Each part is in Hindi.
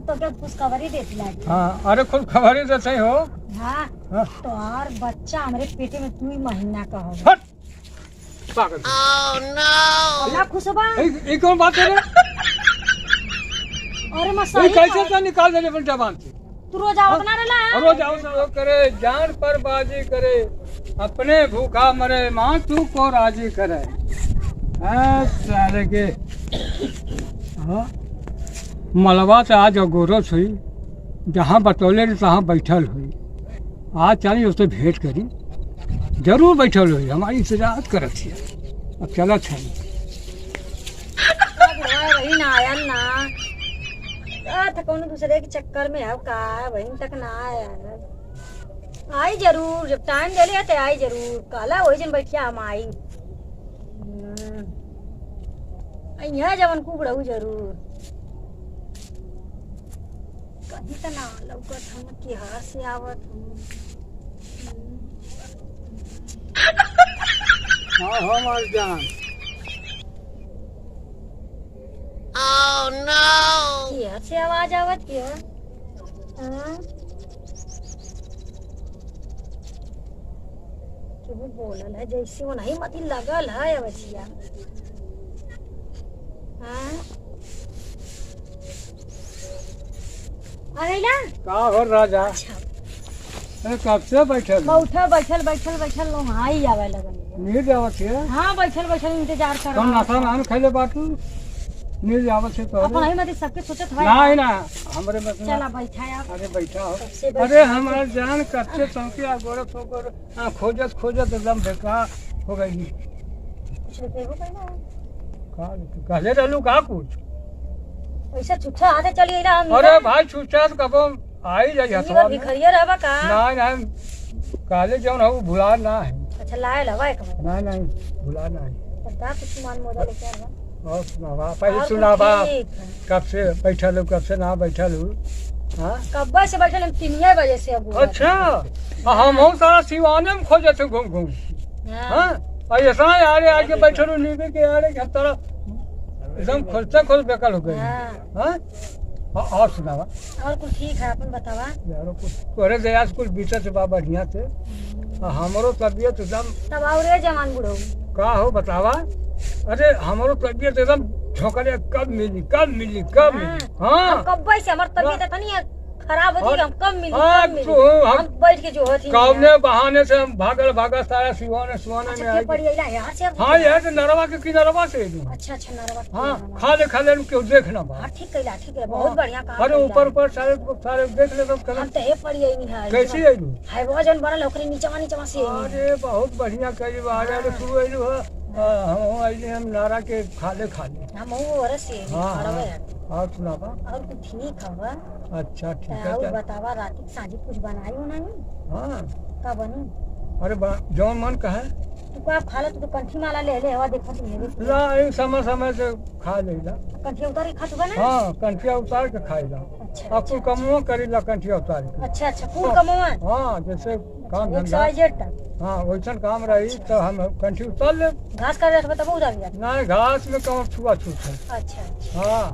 तो क्या खुशखबरी देती लागी। हाँ अरे खुद खबर ही देते ही हो। हाँ हाँ। तो और बच्चा हमारे पेटे में 2 महीना का हो हट पागल। अल्लाह खुशबा ये कौन बात है रे? अरे मैं ये सही कैसे तो निकाल देने पर जबान से? तू रोज आवत ना रहला है? और रोज आओ सब करे जान पर बाजी करे अपने भूखा मरे माँ तू को राजी करे। हाँ, साले के हाँ मलबा से आज अगोरस हुई जहाँ बतौले रही तहाँ बैठल हुई आज चली उससे भेंट करी जरूर बैठल हुई हमारी इंतजार करत थी अब चलत है वही ना आया ना था कौन दूसरे के चक्कर में है का वहीं तक ना आया आई जरूर जब टाइम दे लिया तो आई जरूर काला वही जन बैठिया हम आई यहाँ जवन कुबड़ू जरूर कहीं तो ना लौकत हम कि हार से आवत हाँ हमार जान किया से आवाज आवत किया वो बोलल है जैसे वो नहीं मती लगल है बचिया अरे ना का हो राजा अच्छा अरे कब से बैठल बैठल लोग हाँ ही आवे लगन नींद आवत है हाँ बैठल इंतजार कर कौन नाश्ता नान खैले बाटू नींद आवत है तो अपन ही मत सबके सोचत है नहीं ना हमरे में चला बैठा आप अरे बैठा हो सबसे बैठा अरे हमारा जान कच्चे चौकी गोरत होकर खोजत एकदम बेकार हो गई कुछ रुपए हो पहले कहले रहलू का कुछ पैसा छुट्टा आते चली ना हम अरे भाई छुट्टा तो कबो आई जाई हथवा में भिखरिया रहबा का नहीं काले जौन हो भुला ना है अच्छा लाए लवा एक बार नहीं भुला ना है बता कुछ मान मोदा लेके आवा और सुनावा पहले सुनावा कब से बैठल हो कब से ना बैठल हो हाँ कब से बैठल हम 3 बजे से अब अच्छा हम हो सारा सिवाने में खोजे थे घूम हाँ और ऐसा यार आके बैठल हो नीचे के यार तारा एकदम खोल बेकल हो गए हाँ और सुनावा और कुछ ठीक है अपन बतावा यारो कुछ तोरे दया से कुछ बीते से बा बढ़िया थे हमारो तबीयत एकदम तब और जवान बुढ़ो का हो बतावा अरे हमारो तबीयत एकदम झोंकले कब मिली हाँ कब से हमार तबीयत इतनी खराब होती हम कब मिली हम बैठ के जो होती कौने बहाने से हम भागल सारा सिवाने में आई पड़ी है यहाँ से हाँ यार तो नरवा के किनरवा से अच्छा नरवा हाँ खाले क्यों देखना बा हाँ ठीक है बहुत बढ़िया काम अरे ऊपर सारे देख ले तो हम तो हे पड़ी है नहीं है कैसी आई है वो जन बड़ा लोकरी नीचे से अरे बहुत बढ़िया करी बा अरे शुरू आई हम आइले हम नारा के खाले हम वो रसे और सुनावा और कुछ ठीक है अच्छा ठीक है और बतावा रात की साजी कुछ बनाई हो नहीं हाँ का बनी अरे जौन मन का है तू का खा ले तू कंठी माला ले हवा देखो तुम ला समय से खा लेला कंठी उतार के खा तू बना हाँ कंठिया उतार के खाईला अच्छा आपको कमवा करीला कंठिया उतार के अच्छा खूब कमवा हाँ जैसे काम धंधा हाँ वैसन काम रही तो हम कंठी उतार ले घास काट रखबे तब उतार जा नहीं घास में कम छुआ है अच्छा हाँ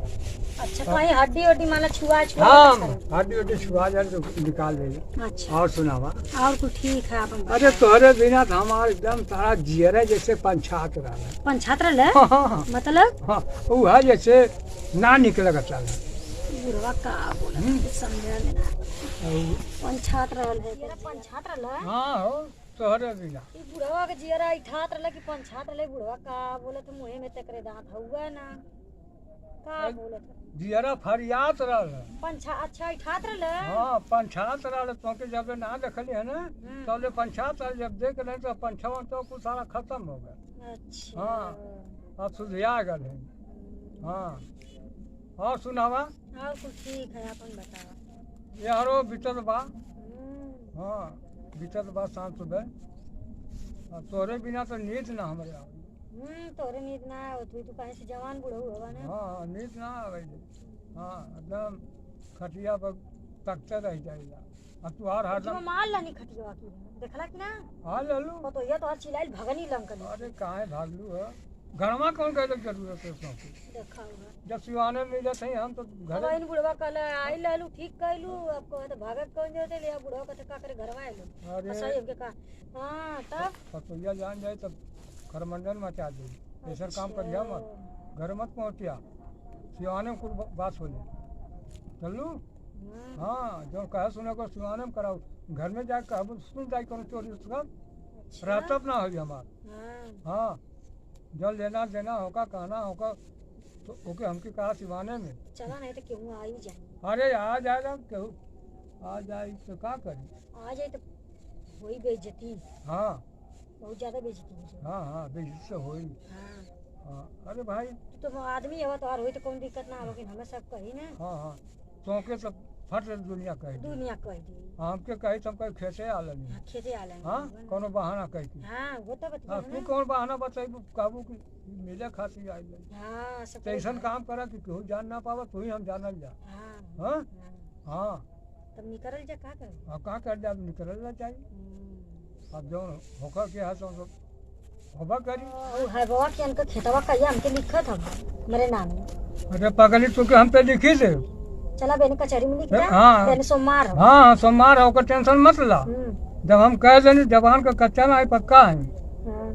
अच्छा कहीं हड्डी माला छुआ हाँ हड्डी छुआ जाए तो निकाल दे अच्छा और सुनावा और कुछ ठीक है अपन अरे तोहरे बिना तो हमारा एकदम तारा जियरे जैसे पंचायत रहा पंचायत रहा मतलब हाँ वो है जैसे ना निकले चल बुढ़वा का बोला समझा लेना पंचायत रहल है पंचायत रहल हाँ हो तोहरे बिना ई बुढ़वा के जियरा इठात रहल कि पंचायत रहल बुढ़वा का बोलत मुंह में तकरे दांत हुआ ना का बोलत जियरा फरियात रहल अच्छा इठात रहल हाँ पंचायत रहल तो के जब ना देखली है ना तब पंचायत रहल जब देख ले तो पंचावन तो कुछ सारा खत्म हो गया अच्छा हाँ अब सुधिया गल है हाँ और सुनावा और कुछ ठीक है अपन बतावा यारो बीतल बा हाँ बीतल बा शाम सुबह तोरे बिना तो नींद ना हमारे तोरे नींद ना आवे तू कहीं से जवान बूढ़ो होगा ना हाँ नींद ना आवे हाँ एकदम खटिया पर तकते रह जाएगा अब तू हर हरदम माल लानी खटिया की देखला कि ना हां ललू तो ये तो हर चिल्लाइल भगनी लंकन अरे काहे भागलू है घरमा कौन कहले जरूरत है सौंपे देखा होगा जब सिवाने मिले थे हम तो अब घरे इन बुढ़वा कल आई लालू ठीक कैलू अब कहो तो भागत कौन जोते ले बुढ़वा का का करे घरवा आइलो अरे सही हमके का हां तब पतोया जान जाए तब खरमंडल मचा दे ऐसा काम करिया मत घर मत पहुंचिया सिवाने में कुछ बात होले चलू हाँ जो कहे सुने को सिवाने में कराओ घर में जाके कहब सुन जाए कौन चोरी उसका रहतब ना हो हमार हां हाँ जो लेना देना होगा कहना होगा तो ओके हमके कहा सिवाने में चला नहीं तो क्यों आ ही जाए अरे आ जाएगा क्यों आ जाए तो क्या करी आ जाए तो वही बेइज्जती हाँ बहुत ज्यादा बेइज्जती हो जाए हाँ हाँ बेइज्जत से होई हाँ हाँ अरे भाई तो आदमी है तो और होई तो कोई दिक्कत ना हो लेकिन हमें सब कही ना हाँ हाँ तोके सब फट दुनिया कह दी दुनिया कह दी हमके कही तुम कहीं खेते आलमी हाँ, खेते आले हाँ कोनो बहाना कही थी हाँ वो तो बता हाँ तू कौन बहाना बताई काबू की मिले खाती आई हाँ सब तैसन काम करा कि केहू जान ना पावा तू ही हम जानल जा हाँ हाँ हाँ हाँ तब निकल जा का करे अब कहाँ कर जा निकलना चाहिए अब जो होकर के है तो होबा करी ओ है बाबा के इनका खेतवा कहिया हमके लिखत हम मेरे नाम में अरे पगली तू के हम पे लिखी दे चला बेने कचहरी में लिख दे हाँ। बेने सोमवार हो हाँ सोमवार है ओकर टेंशन मत ला जब हम कह देनी जबान का कच्चा ना है पक्का है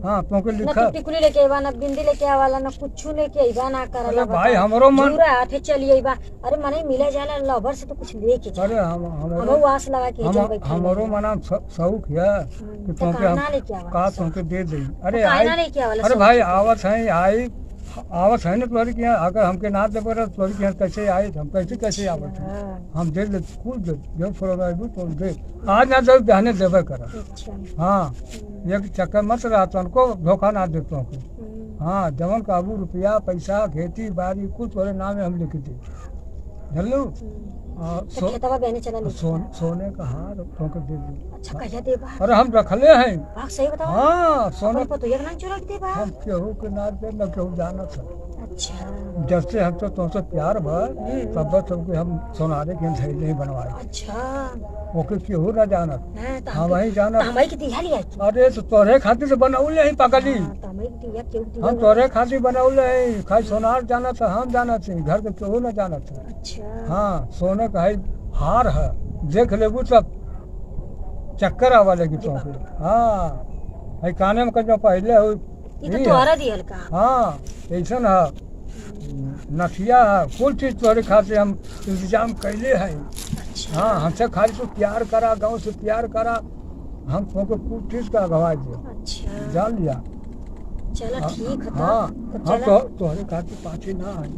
हाँ तुमके ना लिखा तू टिकुली लेके आइबा ना बिंदी लेके आवाला ना कुछ लेके आइबा ना अरे करला भाई हमरो मन पूरा हाथे चली आइबा अरे मने मिले जाला लवर से तो कुछ लेके जा अरे हम हम वास लगा के जब बैठे हमरो मना शौक है कि तो तुमके हम कहना लेके आवा का तुमके दे दे अरे कहना आई लेके आवाला अरे भाई आवत है आई आवत है ना तोरी के यहाँ अगर हमके ना दे पर तोरी के यहाँ कैसे आई हम कैसे आवत है हम दे दे कुल दे जो थोड़ा तो दे आज ना दे बहने देवे करा अच्छा हाँ एक चक्कर मत रहा तो उनको धोखा ना दे तुमको हाँ जवन काबू रुपया पैसा खेती बाड़ी कुछ तोरे नाम हम लिख दे चलो तो खेतवा बेने चला ले सोने का हार तुमको दे दे अच्छा कहिया देबा अरे हम रखले हैं बात सही बताओ हाँ सोने अपन तो एक ना चुरा के देबा हम केहू के ना दे न केहू जाना था अच्छा जब से हम तो तुमसे प्यार भर तब बस हमको हम सोनारे के धैर्य नहीं बनवाए अच्छा ओके केहू ना जाना हां तो हम वही जाना हमारी की दिया लिया अरे तो तोरे खातिर से बनौले ही पगली तो हमारी की दिया क्यों दिया हम तोरे खातिर बनौले ही खाई सोनार जाना था हम जाना थे घर के केहू ना जाना था अच्छा हाँ सोने का है हार है देख लेबू सब चक्कर आवा लगी तुमको हाँ है काने में जो पहले हो ये तो तोहरा दियल का हाँ ऐसा है नथिया है कुल चीज तोरे खातिर हम इंतजाम कैले हैं अच्छा हाँ हमसे खाली तो प्यार करा गांव से प्यार करा हम तुमको कुल चीज का गवाह दिया अच्छा जान लिया चलो ठीक है हाँ तो हम चला तोहरे खातिर पाछे ना है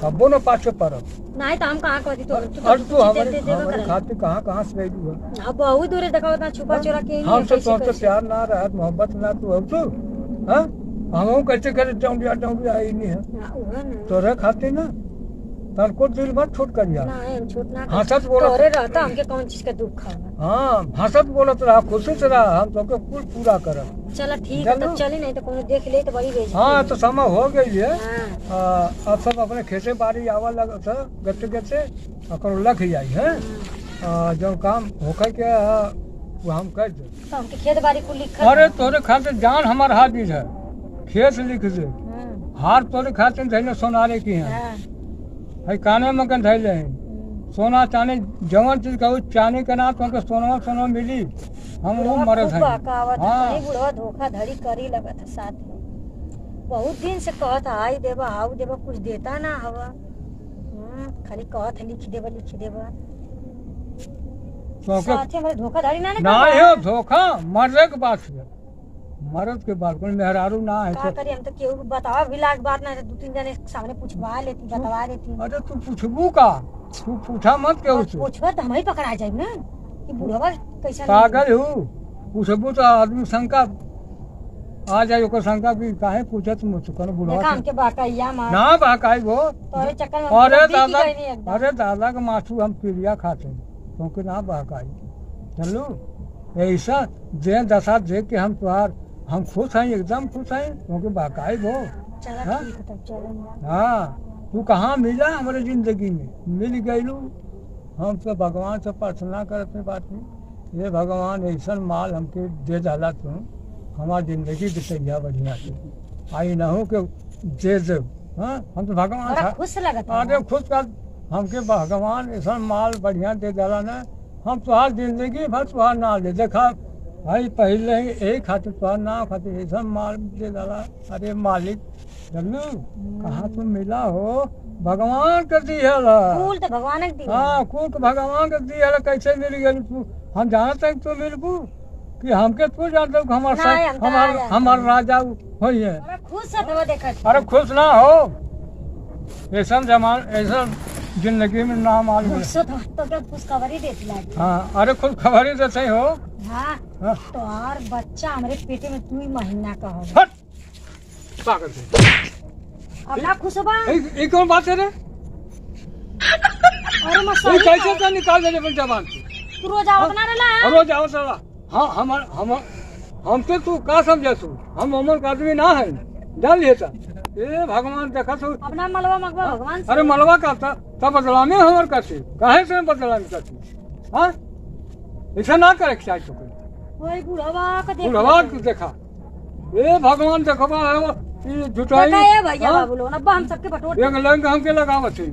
कबो ना पाछे पड़ब नहीं तो हम कहां कहती तो और तू हमारे खातिर कहाँ से गई है अब बहुत दूर देखा उतना छुपा चोरा के ही हमसे तुमसे प्यार ना रहा मोहब्बत ना तू अब तू हाँ हम कैसे करे जाऊँ आई नहीं है तोरे खातिर ना तन को दिल मत छोट करिया नहीं हम छोट ना हंसत बोलत तोरे रहता हमके कौन चीज का दुख है हाँ हंसत बोलत रहा खुशी से रहा हम तुमको कुल पूरा करब चलो ठीक है तब चली नहीं तो कोनो देख ले तो बड़ी भेज हाँ तो समय हो गई है हाँ अब सब अपने खेते बाड़ी आवा लगा था गते गते अकर लख जाई है जो काम होकर के वो हम कर दे तो हमके खेत बाड़ी को लिख अरे तोरे खातिर जान हमार हाजिर है खेत लिख दे हार तोरे खातिर धैले सोनारे की है है काने में कन धैले हैं सोना चांदी जवन चीज कहू चांदी के ना तो सोना मिली हम वो मरद हैं हाँ बुढ़वा धोखाधड़ी करी लगत है साथ में बहुत दिन से कहत आई देबा आऊ देबा कुछ देता ना हवा खाली कहत लिख देबा साथे हमारे धोखाधड़ी ना है धोखा मर्द के बात है मर्द के बात कोई मेहरारू ना है का करी हम तो केहू बतावा भी लाग बात ना दो तीन जने सामने पूछवा लेती बतवा लेती अरे तू पूछबू का तू पूछा मत के उसे पूछवा तो हम ही पकड़ा जाए ना कि बुढ़वा कैसा पागल हो पूछबू तो आदमी शंका आ जाए ओकर शंका भी काहे पूछत मुझसे कौन बुढ़वा देखा हमके बाकैया मार ना बाकाई वो तोरे चक्कर में अरे दादा के मासू हम पिरिया खाते क्योंकि ना बहकाई चलो ऐसा दे दशा देख के हम तुहार हम खुश हैं एकदम खुश हैं क्योंकि बहकाई वो हाँ तू कहाँ मिला हमारे जिंदगी में मिल गईलू हम तो भगवान से प्रार्थना करते बात नहीं ये भगवान ऐसा माल हमके दे डाला तू हमारी जिंदगी बितैया बढ़िया से आई ना हो कि दे दे। हाँ हम तो भगवान बड़ा था खुश लगत अरे खुद का हमके भगवान ऐसा माल बढ़िया दे दिला ना हम तुहार जिंदगी भर तुहार ना ले देखा भाई पहले ही यही खातिर तुहार ना खातिर ऐसा माल दे दिला। अरे मालिक जल्लू कहाँ तुम मिला हो भगवान कर दी है फूल तो भगवान के दी हाँ कुल के भगवान कर दी है कैसे मिल गई तू हम जानते हैं तू मिल गू कि हमके तू जानते हो नहीं, हम तो आ जाते हमार राजा होई है। बड़ा खुश है तो देखत अरे खुश ना हो ऐसा जमान ऐसा जिंदगी में नाम आ गया। खुश तो क्या खुश खबरी देती लागी। हाँ अरे खुद खबर ही देते हो। हाँ हाँ। तो और बच्चा हमारे पेटे में 2 महीना का हो हट पागल से अब ना खुश बा ये कौन बात है रे और ये मसाई कैसे तो निकाल दे अपन जबान से तू रोज आवत ना रहला और रोज आओ साला हाँ हम तो तू का समझे तू हम उम्र का आदमी ना है जान लिए था ए भगवान देखा तू अपना मलवा मगवा भगवान से अरे मलवा का था तब बदलामे हमर करती काहे से बदलामे करती हाँ ऐसा ना करे क्या तो ओए बुढ़वा का देख बुढ़वा तू देखा ए भगवान देखबा है ये जुटाई बताए भैया हाँ? बाबू लोग अब्बा हम सबके बटोर एक लंग हमके लगावत है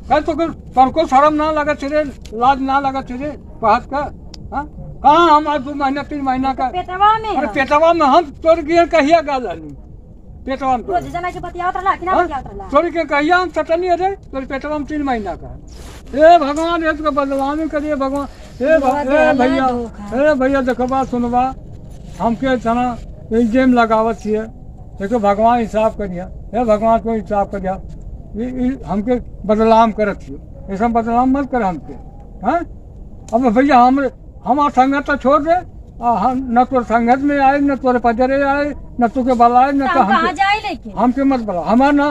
कह तो तनको शर्म ना लगत रे लाज ना लगत रे कहत का हां कहां हम आज 2 महीना 3 महीना का पेटवा में अरे पेटवा में हम तोड़ के कहिया गालानी पेटवा में रोज जना के बतियावत रहला कि ना हाँ? बतियावत रहला तोड़ के कहिया हम चटनी रे तोड़ पेटवा में 3 महीना का ए भगवान ये तो बदलाव करिए भगवान ए भैया देखबा सुनबा हमके तना जेम लगावत छिए देखो भगवान हिसाब करिया हे भगवान को हिसाब करिया हमके बदलाव करत छिए ऐसा बदलाव मत कर हमके हाँ अब भैया हमार संगत तो छोड़ दे हम न तो संगत में आए न तोरे पजरे आए न तुके बलाए न तो कहां जाए लेके हमके मत बला हमार ना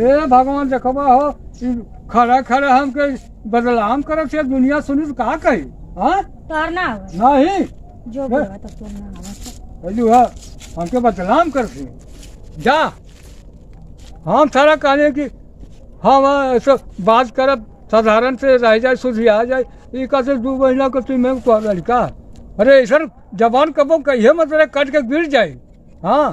ए भगवान देखबा हो खड़ा खड़ा हमके बदलाव करत छिए दुनिया सुनी तो का कही हाँ तोर ना हो नहीं जो बोलवा तो तोर ना हो हेलो है हमके बदनाम करते जा हम सारा कहने की हम ऐसा बात करब साधारण से रह जाए सुधिया जाए ये कैसे 2 महीना को तुम्हें तो लड़का अरे सर जबान कबो कहिए मतलब कट के गिर जाए हाँ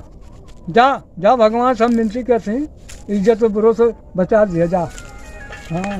जा जा भगवान से हम विनती करते हैं इज्जत बुरो से बचा दिया जा हाँ